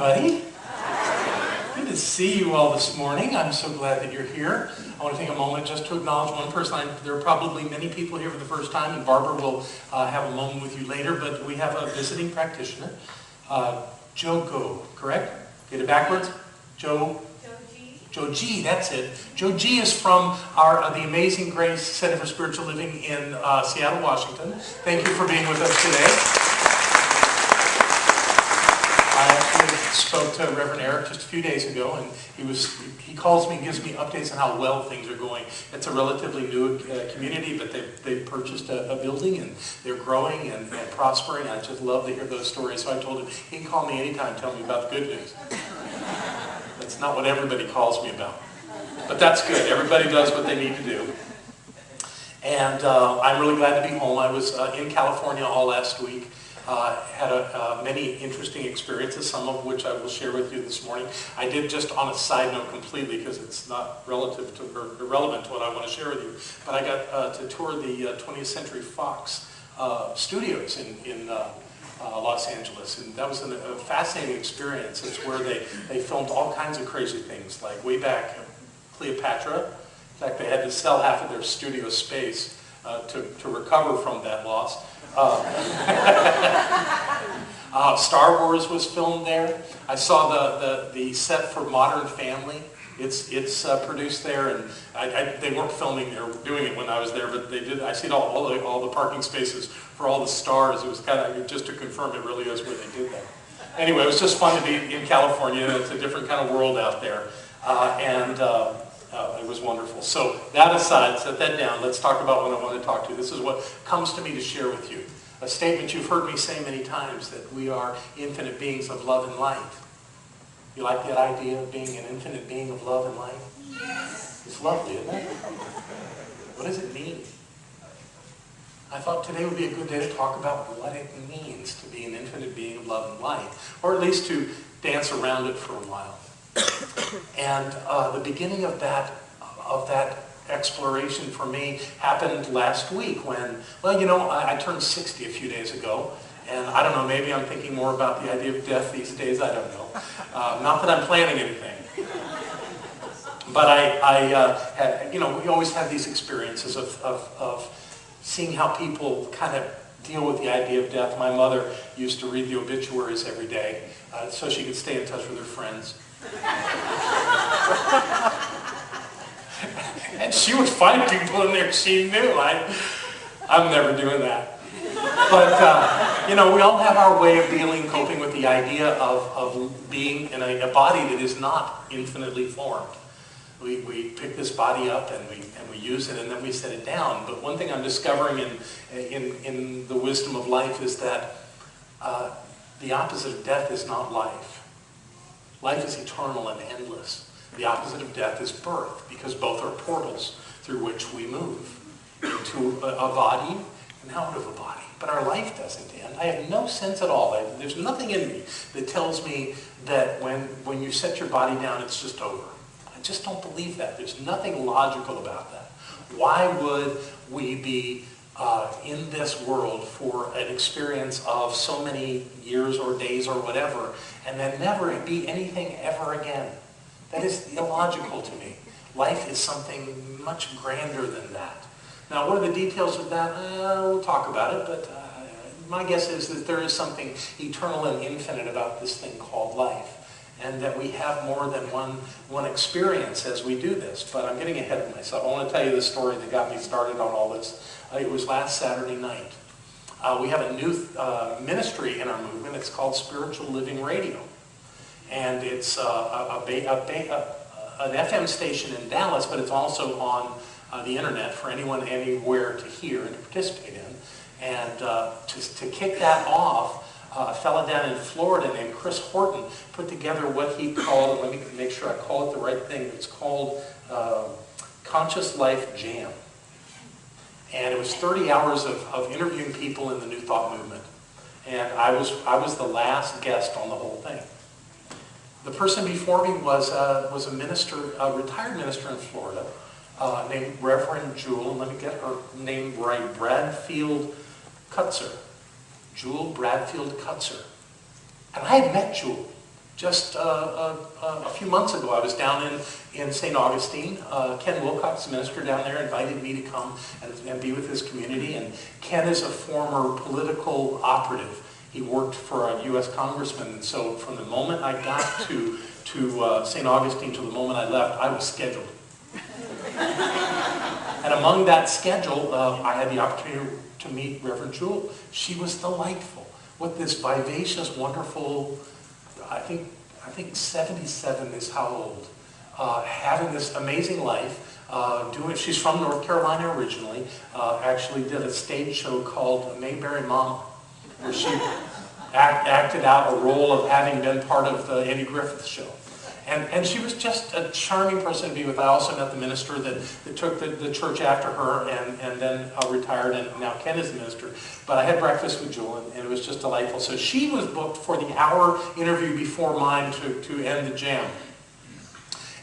everybody. Good to see you all this morning. I'm so glad that you're here. I want to take a moment just to acknowledge one person. There are probably many people here for the first time, and Barbara will have a moment with you later, but we have a visiting practitioner, Joe Go, correct? Get it backwards? Joe G, that's it. Joe G is from the Amazing Grace Center for Spiritual Living in Seattle, Washington. Thank you for being with us today. I actually spoke to Reverend Eric just a few days ago, and he calls me and gives me updates on how well things are going. It's a relatively new community, but they've purchased a building, and they're growing and prospering. I just love to hear those stories. So I told him he can call me anytime and tell me about the good news. That's not what everybody calls me about. But that's good. Everybody does what they need to do. And I'm really glad to be home. I was in California all last week. Had many interesting experiences, some of which I will share with you this morning. I did, just on a side note completely, because it's not relative to or irrelevant to what I want to share with you, but I got to tour the 20th Century Fox studios in Los Angeles, and that was a fascinating experience. It's where they filmed all kinds of crazy things, like way back Cleopatra. In fact, they had to sell half of their studio space to recover from that loss. Star Wars was filmed there. I saw the set for Modern Family. It's produced there, and they weren't filming or doing it when I was there, but they did. I see all the parking spaces for all the stars. It was kind of just to confirm it really is where they did that. Anyway, it was just fun to be in California. It's a different kind of world out there, and it was wonderful. So that aside, set that down. Let's talk about what I want to talk to. This is what comes to me to share with you. A statement you've heard me say many times, that we are infinite beings of love and light. You like that idea of being an infinite being of love and light? Yes. It's lovely, isn't it? What does it mean? I thought today would be a good day to talk about what it means to be an infinite being of love and light, or at least to dance around it for a while. And the beginning of that exploration for me happened last week when, well, you know, I turned 60 a few days ago, and I don't know, maybe I'm thinking more about the idea of death these days, I don't know. Not that I'm planning anything. But you know, we always have these experiences of seeing how people kind of deal with the idea of death. My mother used to read the obituaries every day so she could stay in touch with her friends. And she would find people in there she knew. I'm never doing that. But, you know, we all have our way of coping with the idea of being in a body that is not infinitely formed. We pick this body up and we use it, and then we set it down. But one thing I'm discovering in the wisdom of life is that the opposite of death is not life. Life is eternal and endless. The opposite of death is birth, because both are portals through which we move into a body and out of a body. But our life doesn't end. I have no sense at all. There's nothing in me that tells me that when you set your body down, it's just over. I just don't believe that. There's nothing logical about that. Why would we be in this world for an experience of so many years or days or whatever, and then never be anything ever again? That is illogical to me. Life is something much grander than that. Now, what are the details of that? We'll talk about it, but my guess is that there is something eternal and infinite about this thing called life, and that we have more than one experience as we do this. But I'm getting ahead of myself. I want to tell you the story that got me started on all this. It was last Saturday night. We have a new ministry in our movement. It's called Spiritual Living Radio. And it's an FM station in Dallas, but it's also on the internet for anyone anywhere to hear and to participate in. And to kick that off, a fellow down in Florida named Chris Horton put together what he called, let me make sure I call it the right thing, it's called Conscious Life Jam. And it was 30 hours of interviewing people in the New Thought movement. And I was the last guest on the whole thing. The person before me was a minister, a retired minister in Florida, named Reverend Jewel, let me get her name right, Bradfield Cutzer. Jewel Bradfield Cutzer. And I had met Jewel. Just a few months ago, I was down in St. Augustine. Ken Wilcox, the minister down there, invited me to come and be with his community. And Ken is a former political operative. He worked for a U.S. congressman. And so from the moment I got to St. Augustine to the moment I left, I was scheduled. And among that schedule, I had the opportunity to meet Reverend Jewel. She was delightful. With this vivacious, wonderful, I think 77 is how old, having this amazing life, she's from North Carolina originally, actually did a stage show called Mayberry Mama, where she acted out a role of having been part of the Andy Griffith Show. And she was just a charming person to be with. I also met the minister that took the church after her and then retired, and now Ken is the minister. But I had breakfast with Jewel, and it was just delightful. So she was booked for the hour interview before mine to end the jam.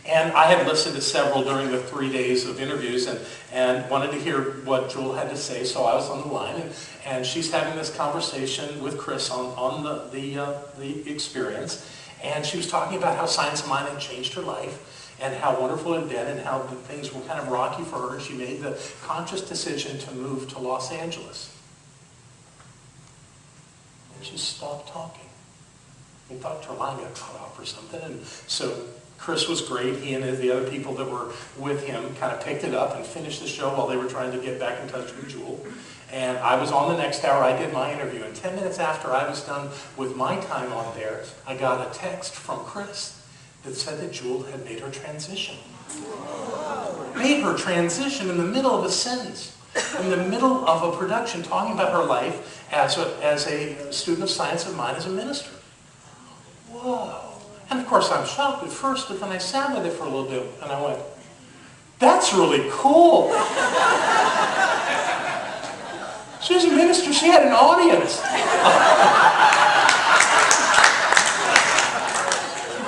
And I had listened to several during the 3 days of interviews and wanted to hear what Jewel had to say, so I was on the line. And she's having this conversation with Chris on the experience. And she was talking about how Science of Mind had changed her life and how wonderful it had been and how things were kind of rocky for her. She made the conscious decision to move to Los Angeles. And she stopped talking. We thought her line got cut off or something. And so Chris was great. He and the other people that were with him kind of picked it up and finished the show while they were trying to get back in touch with Jewel. And I was on the next hour. I did my interview. And 10 minutes after I was done with my time on there, I got a text from Chris that said that Jewel had made her transition. Made her transition in the middle of a sentence, in the middle of a production, talking about her life as a student of Science of Mind, as a minister. Whoa. And of course I'm shocked at first, but then I sat with it for a little bit and I went, that's really cool. She was a minister. She had an audience.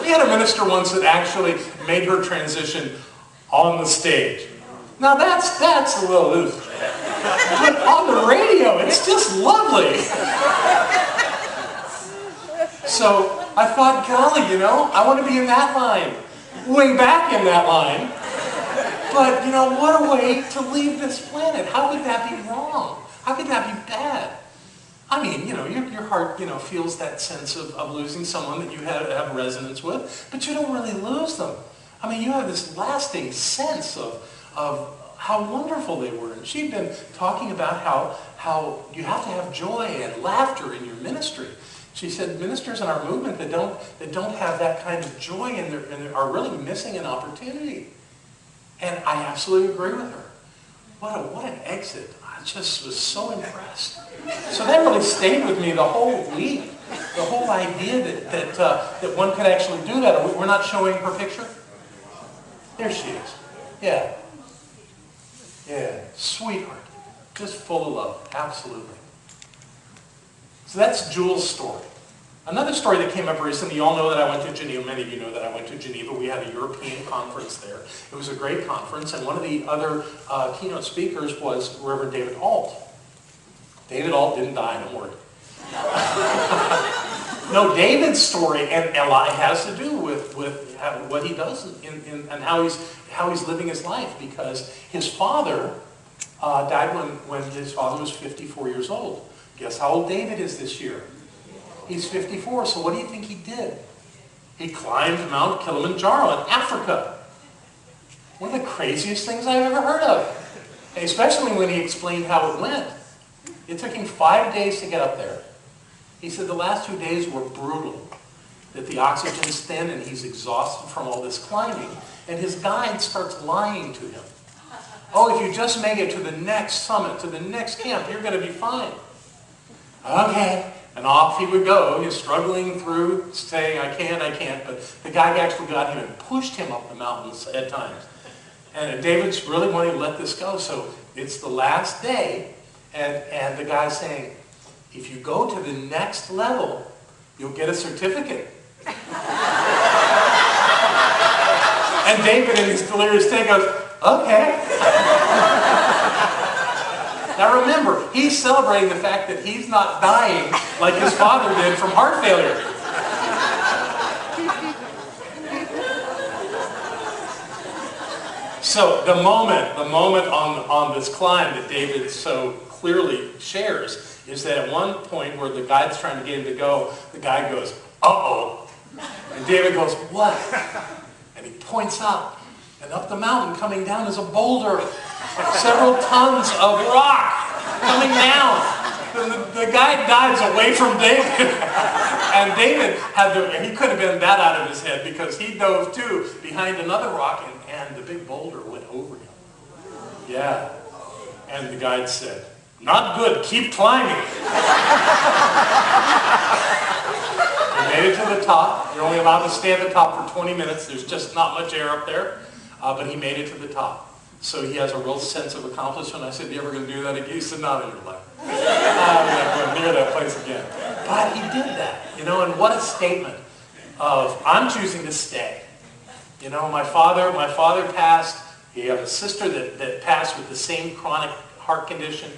We had a minister once that actually made her transition on the stage. Now that's a little loose. But on the radio, it's just lovely. So I thought, golly, I want to be in that line. Way back in that line. But, what a way to leave this planet. How could that be wrong? How could that be bad? I mean, your heart, feels that sense of losing someone that you have resonance with, but you don't really lose them. I mean, you have this lasting sense of how wonderful they were. And she'd been talking about how you have to have joy and laughter in your ministry. She said ministers in our movement that don't have that kind of joy and are really missing an opportunity. And I absolutely agree with her. What an exit. I just was so impressed. So that really stayed with me the whole week. The whole idea that one could actually do that. We're not showing her picture? There she is. Yeah. Yeah. Sweetheart. Just full of love. Absolutely. So that's Jewel's story. Another story that came up recently, you all know that I went to Geneva. Many of you know that I went to Geneva. We had a European conference there. It was a great conference, and one of the other keynote speakers was Reverend David Alt. David Alt didn't die, don't worry. No, David's story and Eli has to do with what he does and how he's living his life, because his father died when his father was 54 years old. Guess how old David is this year? He's 54, so what do you think he did? He climbed Mount Kilimanjaro in Africa. One of the craziest things I've ever heard of. Especially when he explained how it went. It took him 5 days to get up there. He said the last 2 days were brutal. That the oxygen's thin and he's exhausted from all this climbing. And his guide starts lying to him. Oh, if you just make it to the next summit, to the next camp, you're going to be fine. Okay. And off he would go, he's struggling through, saying, I can't. But the guy actually got him and pushed him up the mountains at times. And David's really wanting to let this go. So it's the last day, and the guy's saying, if you go to the next level, you'll get a certificate. And David, in his delirious state, goes, okay. Now remember, he's celebrating the fact that he's not dying like his father did from heart failure. So the moment on this climb that David so clearly shares is that at one point where the guide's trying to get him to go, the guy goes, uh-oh. And David goes, what? And he points up, and up the mountain coming down is a boulder, several tons of rock coming down. The guy dives away from David. And David he could have been that out of his head because he dove too behind another rock and the big boulder went over him. Yeah. And the guide said, not good, keep climbing. He made it to the top. You're only allowed to stay at the top for 20 minutes. There's just not much air up there. But he made it to the top. So he has a real sense of accomplishment. I said, you ever going to do that again? He said, not in your life. I'm not going near that place again. But he did that, and what a statement of, I'm choosing to stay. My father passed. He had a sister that passed with the same chronic heart condition.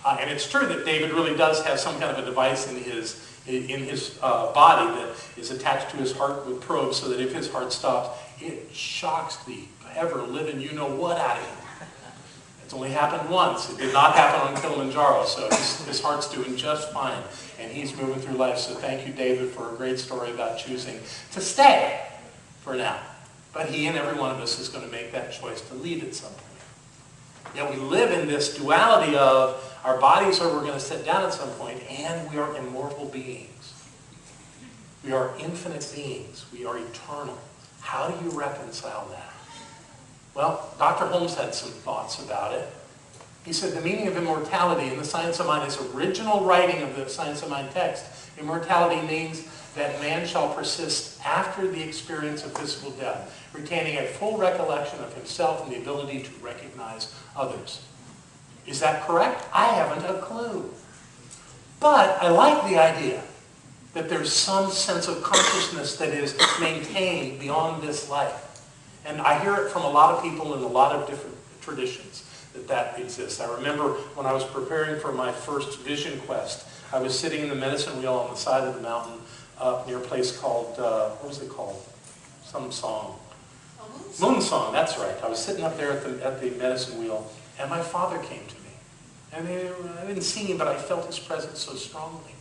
And it's true that David really does have some kind of a device in his body that is attached to his heart with probes so that if his heart stops, it shocks the ever-living you-know-what out of him. It's only happened once. It did not happen on Kilimanjaro, so his heart's doing just fine, and he's moving through life. So thank you, David, for a great story about choosing to stay for now. But he and every one of us is going to make that choice to leave at some point. Yet we live in this duality of our bodies are we're going to sit down at some point, and we are immortal beings. We are infinite beings. We are eternal. How do you reconcile that? Well, Dr. Holmes had some thoughts about it. He said the meaning of immortality in the Science of Mind, his original writing of the Science of Mind text, immortality means that man shall persist after the experience of physical death, retaining a full recollection of himself and the ability to recognize others. Is that correct? I haven't a clue. But I like the idea that there's some sense of consciousness that is maintained beyond this life. And I hear it from a lot of people in a lot of different traditions that exists. I remember when I was preparing for my first vision quest, I was sitting in the medicine wheel on the side of the mountain near a place called, what was it called? Some song. Moon Song, that's right. I was sitting up there at the medicine wheel, and my father came to me. And I didn't see him, but I felt his presence so strongly.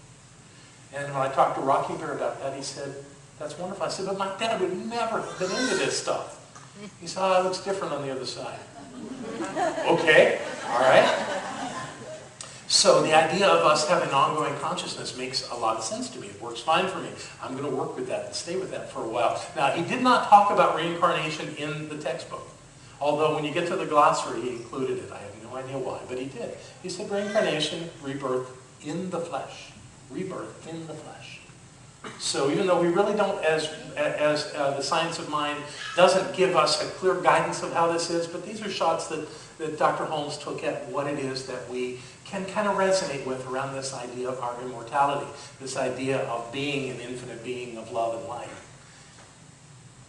And when I talked to Rocky Bear about that, he said, that's wonderful. I said, but my dad would never have been into this stuff. He said, oh, it looks different on the other side. Okay, all right. So the idea of us having ongoing consciousness makes a lot of sense to me. It works fine for me. I'm going to work with that and stay with that for a while. Now, he did not talk about reincarnation in the textbook. Although when you get to the glossary, he included it. I have no idea why, but he did. He said reincarnation, rebirth in the flesh. Rebirth in the flesh. So even though we really don't, as the Science of Mind doesn't give us a clear guidance of how this is, but these are shots that Dr. Holmes took at what it is that we can kind of resonate with around this idea of our immortality, this idea of being an infinite being of love and light.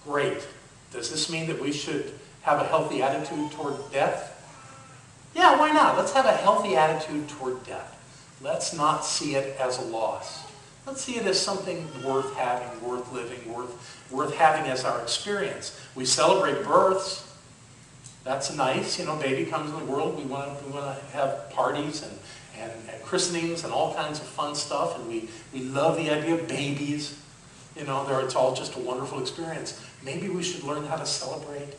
Great. Does this mean that we should have a healthy attitude toward death? Yeah, why not? Let's have a healthy attitude toward death. Let's not see it as a loss. Let's see it as something worth having, worth living, worth having as our experience. We celebrate births. That's nice. Baby comes in the world. We want to have parties and christenings and all kinds of fun stuff. And we love the idea of babies. It's all just a wonderful experience. Maybe we should learn how to celebrate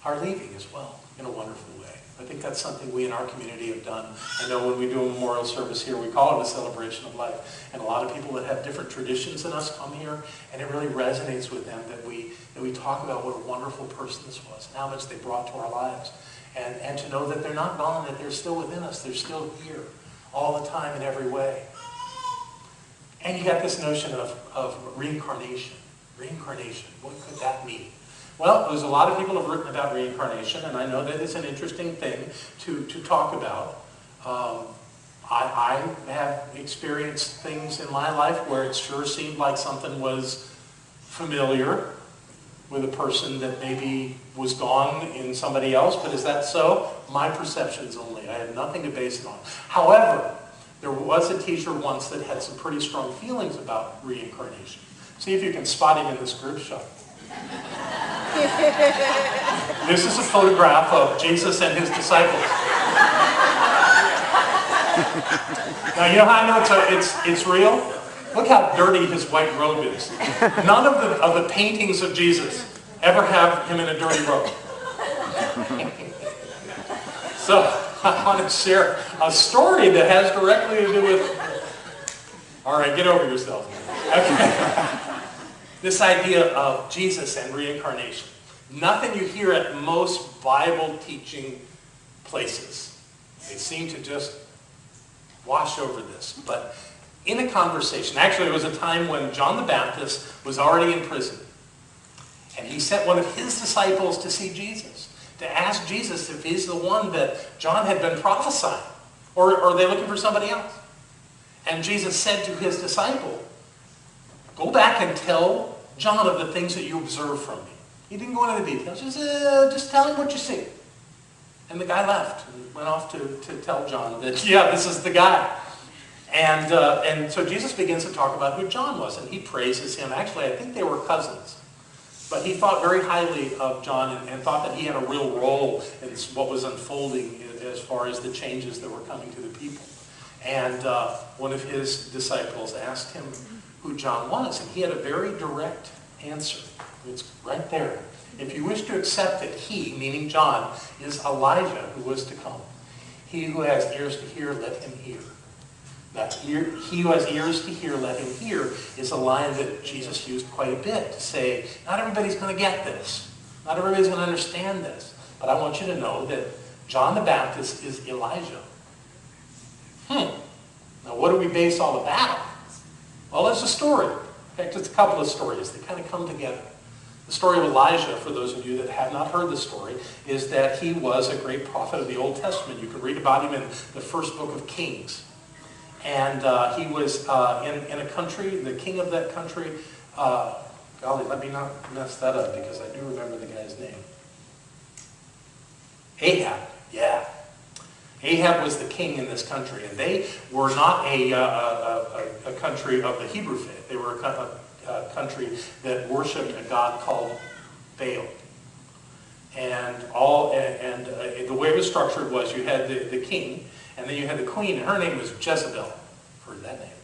our leaving as well in a wonderful way. I think that's something we in our community have done. I know when we do a memorial service here, we call it a celebration of life. And a lot of people that have different traditions than us come here, and it really resonates with them that we talk about what a wonderful person this was and how much they brought to our lives. And to know that they're not gone, that they're still within us. They're still here all the time in every way. And you got this notion of reincarnation. Reincarnation, what could that mean? Well, there's a lot of people who have written about reincarnation, and I know that it's an interesting thing to talk about. I have experienced things in my life where it sure seemed like something was familiar with a person that maybe was gone in somebody else, but is that so? My perceptions only. I have nothing to base it on. However, there was a teacher once that had some pretty strong feelings about reincarnation. See if you can spot him in this group shot. This is a photograph of Jesus and his disciples. Now, you know how I know it's real? Look how dirty his white robe is. None of the paintings of Jesus ever have him in a dirty robe. So, I want to share a story that has directly to do with... All right, get over yourself. Okay. This idea of Jesus and reincarnation. Nothing you hear at most Bible teaching places. They seem to just wash over this. But in a conversation, actually it was a time when John the Baptist was already in prison. And he sent one of his disciples to see Jesus, to ask Jesus if he's the one that John had been prophesying. Or are they looking for somebody else? And Jesus said to his disciple, go back and tell John of the things that you observed from me. He didn't go into the details. Just tell him what you see. And the guy left and went off to tell John that, yeah, this is the guy. And so Jesus begins to talk about who John was, and he praises him. Actually, I think they were cousins. But he thought very highly of John and thought that he had a real role in what was unfolding as far as the changes that were coming to the people. And one of his disciples asked him who John was, and he had a very direct answer. It's right there. If you wish to accept it, he, meaning John, is Elijah who was to come. He who has ears to hear, let him hear. He who has ears to hear, let him hear, is a line that Jesus used quite a bit to say, not everybody's going to get this. Not everybody's going to understand this. But I want you to know that John the Baptist is Elijah. Now what do we base all of that on? Well, it's a story. In fact, it's a couple of stories that kind of come together. The story of Elijah, for those of you that have not heard the story, is that he was a great prophet of the Old Testament. You can read about him in the first book of Kings. And he was in a country, the king of that country, golly, let me not mess that up because I do remember the guy's name. Ahab, yeah. Ahab was the king in this country, and they were not a country of the Hebrew faith. They were a country that worshipped a god called Baal. And the way it was structured was you had the king, and then you had the queen, and her name was Jezebel. Heard that name.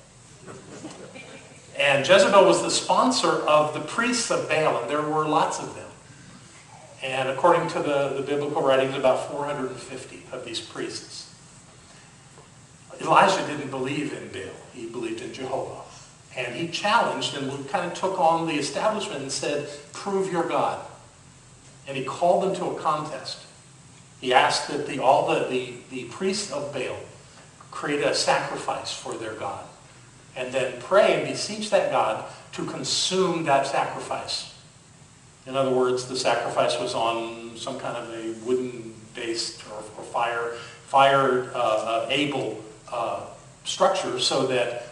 And Jezebel was the sponsor of the priests of Baal, and there were lots of them. And according to the biblical writings, about 450 of these priests. Elijah didn't believe in Baal. He believed in Jehovah. And he challenged and kind of took on the establishment and said, prove your God. And he called them to a contest. He asked that all the priests of Baal create a sacrifice for their God. And then pray and beseech that God to consume that sacrifice. In other words, the sacrifice was on some kind of a wooden-based or fire-able structure, so that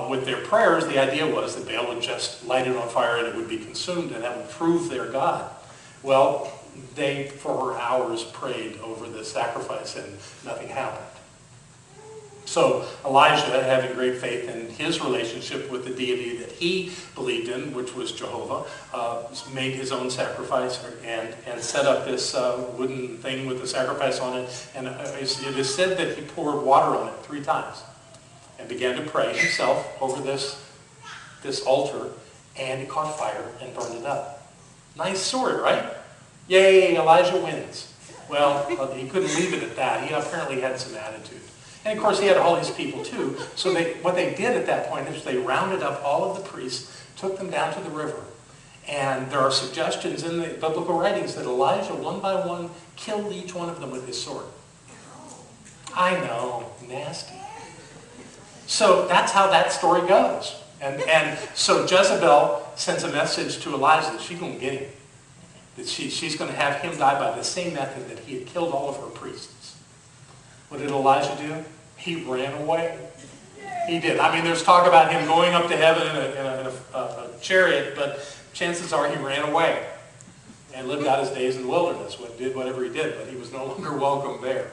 with their prayers, the idea was that Baal would just light it on fire and it would be consumed, and that would prove their God. Well, they, for hours, prayed over the sacrifice, and nothing happened. So Elijah, having great faith in his relationship with the deity that he believed in, which was Jehovah, made his own sacrifice and set up this wooden thing with the sacrifice on it. And it is said that he poured water on it 3 times and began to pray himself over this altar, and it caught fire and burned it up. Nice story, right? Yay, Elijah wins. Well, he couldn't leave it at that. He apparently had some attitude. And of course, he had all these people too. So what they did at that point is they rounded up all of the priests, took them down to the river. And there are suggestions in the biblical writings that Elijah, one by one, killed each one of them with his sword. I know, nasty. So that's how that story goes. And so Jezebel sends a message to Elijah that she's going to get him. That she's going to have him die by the same method that he had killed all of her priests. What did Elijah do? He ran away. He did. I mean, there's talk about him going up to heaven in a chariot, but chances are he ran away and lived out his days in the wilderness, did whatever he did, but he was no longer welcome there.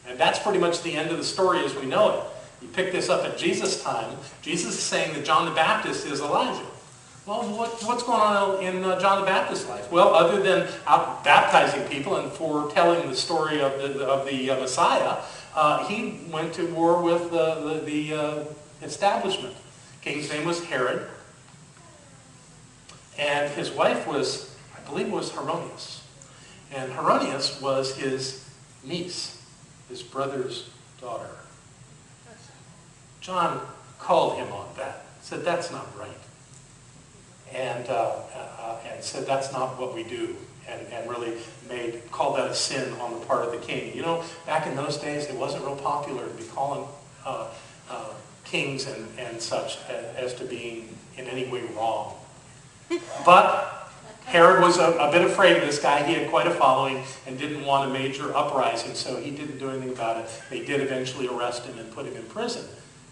And that's pretty much the end of the story as we know it. You pick this up at Jesus' time. Jesus is saying that John the Baptist is Elijah. Well, what's going on in John the Baptist's life? Well, other than out baptizing people and foretelling the story of the Messiah, he went to war with the establishment. King's name was Herod, and his wife was, I believe, was Herodias. And Herodias was his niece, his brother's daughter. John called him on that, said that's not right, and said that's not what we do, and really called that a sin on the part of the king. You know, back in those days, it wasn't real popular to be calling kings and such as to being in any way wrong. But Herod was a bit afraid of this guy. He had quite a following and didn't want a major uprising, so he didn't do anything about it. They did eventually arrest him and put him in prison.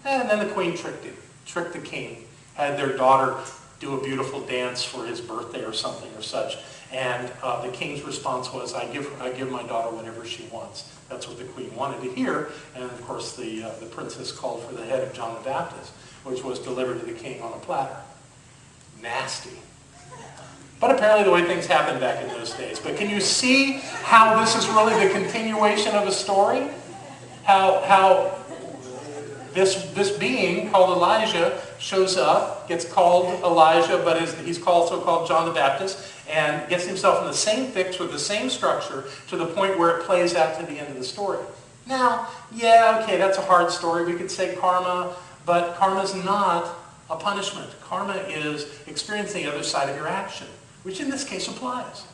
And then the queen tricked the king, had their daughter do a beautiful dance for his birthday or something or such. And the king's response was, I give my daughter whatever she wants. That's what the queen wanted to hear. And of course the princess called for the head of John the Baptist, which was delivered to the king on a platter. Nasty. But apparently the way things happened back in those days. But can you see how this is really the continuation of a story? How this being called Elijah shows up, gets called Elijah, but he's also called John the Baptist, and gets himself in the same fix with the same structure to the point where it plays out to the end of the story. Now, yeah, okay, that's a hard story. We could say karma, but karma's not a punishment. Karma is experiencing the other side of your action, which in this case applies.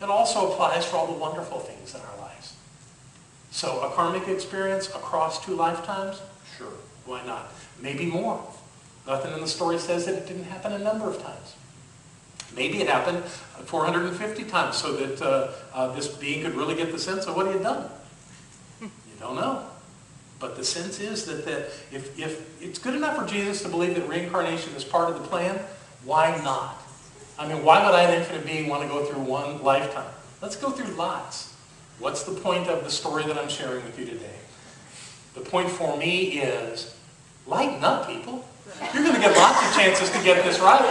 It also applies for all the wonderful things in our lives. So a karmic experience across 2 lifetimes? Sure, why not? Maybe more. Nothing in the story says that it didn't happen a number of times. Maybe it happened 450 times so that this being could really get the sense of what he had done. You don't know. But the sense is that if it's good enough for Jesus to believe that reincarnation is part of the plan, why not? I mean, why would I, an infinite being, want to go through one lifetime? Let's go through lots. What's the point of the story that I'm sharing with you today? The point for me is, lighten up, people. You're going to get lots of chances to get this right.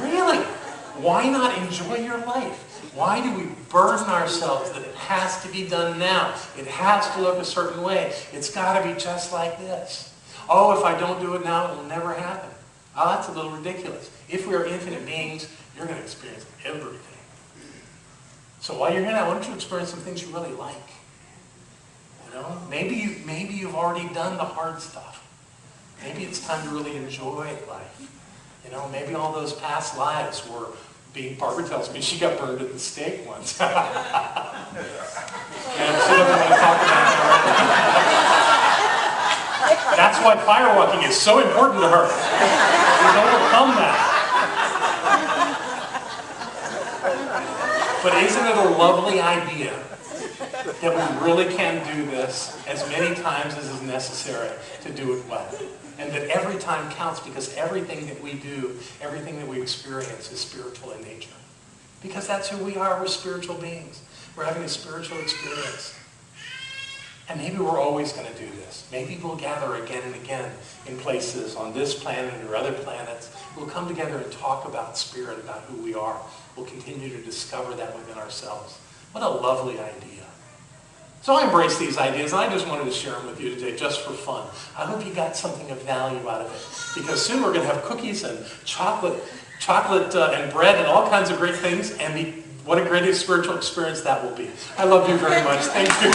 Really? Why not enjoy your life? Why do we burden ourselves that it has to be done now? It has to look a certain way. It's got to be just like this. Oh, if I don't do it now, it will never happen. Oh, that's a little ridiculous. If we are infinite beings, you're going to experience everything. So while you're here now, why don't you experience some things you really like? You know, maybe you've already done the hard stuff. Maybe it's time to really enjoy life. You know, maybe all those past lives were being, Barbara tells me she got burned at the stake once. And she doesn't want to talk about it right now. That's why firewalking is so important to her. She's overcome that. But isn't it a lovely idea that we really can do this as many times as is necessary to do it well? And that every time counts, because everything that we do, everything that we experience is spiritual in nature. Because that's who we are. We're spiritual beings. We're having a spiritual experience. And maybe we're always going to do this. Maybe we'll gather again and again in places on this planet or other planets. We'll come together and talk about spirit, about who we are. We'll continue to discover that within ourselves. What a lovely idea. So I embrace these ideas, and I just wanted to share them with you today just for fun. I hope you got something of value out of it, because soon we're going to have cookies and chocolate and bread and all kinds of great things, and what a great spiritual experience that will be. I love you very much. Thank you.